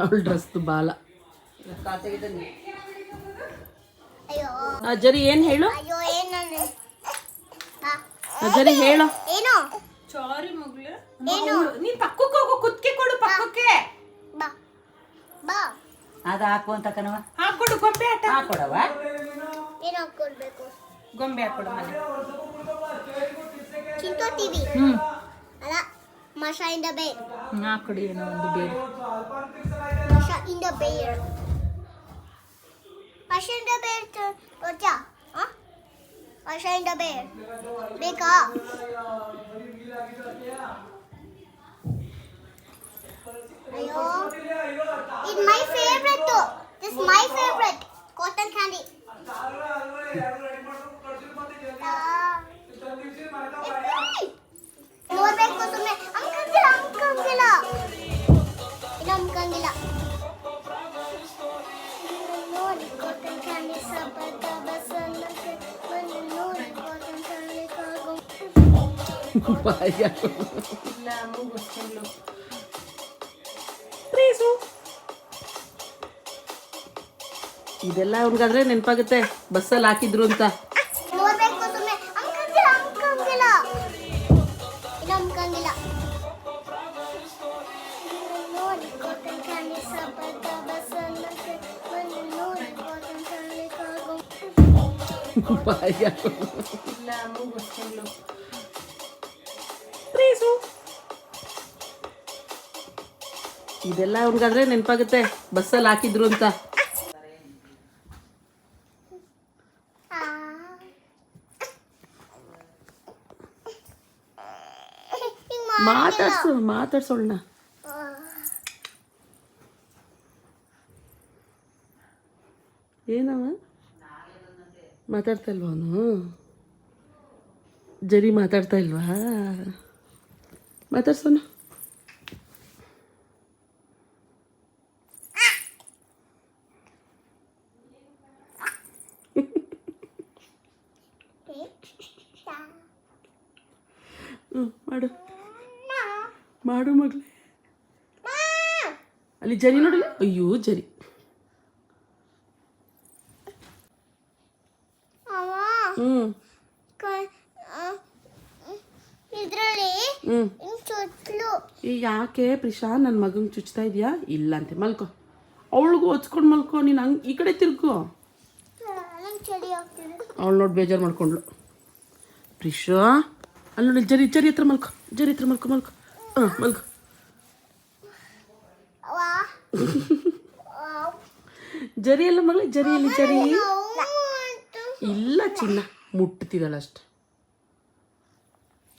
ಅವಳ ಡ್ರೆಸ್ದು ಬಾಲ. ಜರಿ ಏನ್ ಹೇಳು, ಜರಿ ಹೇಳು. ಸಾರಿ ಮಗ್ಳು, ನೀನ್ ಪಕ್ಕಕ್ಕೆ ಹೋಗು, ಕುತ್ಕೆ ಕೊಡು ಪಕ್ಕಕ್ಕೆ. ಅದು ಹಾಕು ಅಂತ ಕಣವ. ಹಾಕೊಡು, ಗೊಂಬೆ ಆಟ ಹಾಕೊಡವ. ಏನು ಹಾಕೊಡ್ಬೇಕು? ಗೊಂಬೆ ಹಾಕೊಡು ಮನೆ. ಚಿಂಟು ಟಿವಿ ಅಲ್ಲ, ಮಶಾ ಇನ್ ದ ಬೇರ್. ಹಾಕೊಡಿ ಏನೋ ಒಂದು ಬೇರೆ. ಮಶಾ ಇನ್ ದ ಬೇರ್. ಮಶಾ ಇನ್ ದ ಬೇರ್ ಗೊತ್ತಾ? ಮಶಾ ಇನ್ ದ ಬೇರ್ ಬೇಕಾ? ಅಯ್ಯೋ, it's my favorite too. This is my favorite cotton candy. ನೋಡ್ಬೇಕು ಸುಮ್ಮನೆ. ಅಮ್ಕಂಗಿಲ್ಲ ಇನ್ನು ಅಮ್ಕಂಗಿಲ್ಲ. ನೋಡಿ ಕಾಟನ್ ಕ್ಯಾಂಡಿ ಸಪದ ಬಸನ್ನ ನೋಡಿ ಕಾಟನ್ ಕ್ಯಾಂಡಿ ಕಾಗೋ ಇಲ್ಲ ಮೂಗು ಇದೆಲ್ಲ ಅವ್ನಿಗಾದ್ರೆ ನೆನಪಾಗುತ್ತೆ ಬಸ್ಸಲ್ಲಿ ಹಾಕಿದ್ರು ಅಂತ. ನೋಡ್ಬೇಕು ಸುಮ್ಮನೆ. ಅಮ್ಕಂಗಿಲ್ಲ ಇನ್ನು ಅಮ್ಕಂಗಿಲ್ಲ. ನೋಡಿ ಕಾಟನ್ ಕ್ಯಾಂಡಿ ಸಪದ ಬಸನ್ನ ನೋಡಿ ಕಾಟನ್ ಕ್ಯಾಂಡಿ ಕಾಗೋ ಇಲ್ಲ ಮೂಗು ಇದೆಲ್ಲ ಅವ್ನಿಗಾದ್ರೆ ನೆನಪಾಗುತ್ತೆ ಬಸ್ಸಲ್ಲಿ ಹಾಕಿದ್ರು ಅಂತ. ಮಾತಾಡ್ಸೋಳ್ನ. ಏನವ ಮಾತಾಡ್ತಾ ಇಲ್ವಾ ಅವನು? ಜರಿ ಮಾತಾಡ್ತಾ ಇಲ್ವಾ? ಮಾತಾಡ್ಸೋಣ. ಮಾಡು ಮಾಡು ಮಗಳೇ. ಅಲ್ಲಿ ಜರಿ ನೋಡಲಿ. ಅಯ್ಯೋ ಜರಿ. ಯಾಕೆ ಪ್ರಿಶಾ ನನ್ನ ಮಗಂಗೆ ಚುಚ್ತಾ ಇದೆಯಾ? ಇಲ್ಲ ಅಂತೆ, ಮಲ್ಕೋ. ಅವಳಿಗೂ ಹೊಚ್ಕೊಂಡು ಮಲ್ಕೋ. ನೀನು ಹಂಗೆ ಈ ಕಡೆ ತಿರ್ಗೋ. ಅವಳು ನೋಡಿ ಬೇಜಾರು ಮಾಡ್ಕೊಂಡ್ಳು. ಪ್ರಿಶಾ ಅಲ್ಲಿ ನೋಡಿ, ಜರಿ ಹತ್ರ ಮಲ್ಕೋ. ಜರಿ ಹತ್ರ ಮಲ್ಕೋ. ಮಲ್ಕೋ. ಜರಿ ಎಲ್ಲ ಮಗಳೇ, ಜರಿಯಲ್ಲಿ ಜರಿ ಇಲ್ಲ ಚಿನ್ನ, ಮುಟ್ತಿರಲ್ಲ ಅಷ್ಟು.